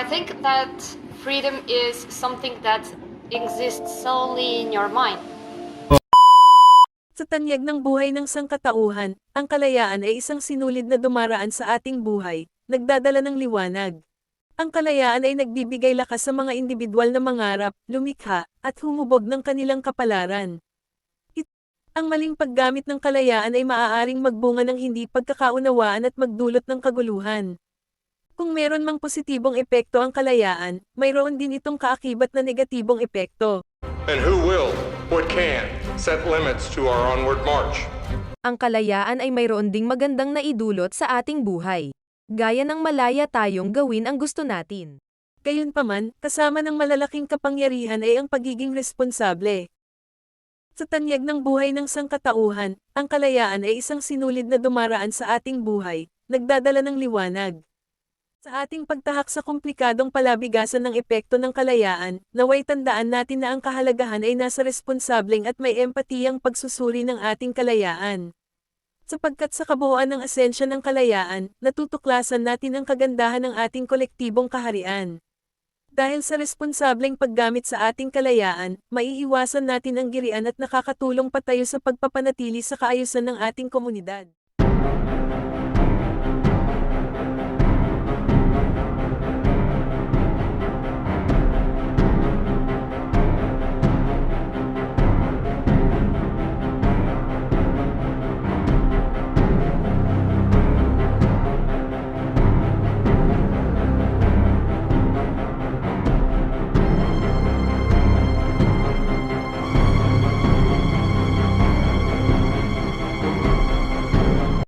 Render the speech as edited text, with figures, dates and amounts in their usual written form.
think that freedom is something that exists solely in your mind. Sa tanyag ng buhay ng sangkatauhan, ang kalayaan ay isang sinulid na dumaraan sa ating buhay, nagdadala ng liwanag. Ang kalayaan ay nagbibigay lakas sa mga individual na mangarap, lumikha, at humubog ng kanilang kapalaran. Ang maling paggamit ng kalayaan ay maaaring magbunga ng hindi pagkakaunawaan at magdulot ng kaguluhan. Kung meron mang positibong epekto ang kalayaan, mayroon din itong kaakibat na negatibong epekto. And who will, or can, set limits to our onward march? Ang kalayaan ay mayroon ding magandang naidulot sa ating buhay. Gaya ng malaya tayong gawin ang gusto natin. Gayunpaman, kasama ng malalaking kapangyarihan ay ang pagiging responsable. Sa tanyag ng buhay ng sangkatauhan, ang kalayaan ay isang sinulid na dumaraan sa ating buhay, nagdadala ng liwanag. Sa ating pagtahak sa komplikadong palabigasan ng epekto ng kalayaan, naway tandaan natin na ang kahalagahan ay nasa responsableng at may empatiyang pagsusuri ng ating kalayaan. Sapagkat sa kabuuan ng asensya ng kalayaan, natutuklasan natin ang kagandahan ng ating kolektibong kaharian. Dahil sa responsableng paggamit sa ating kalayaan, maiiwasan natin ang girian at nakakatulong pa tayo sa pagpapanatili sa kaayusan ng ating komunidad.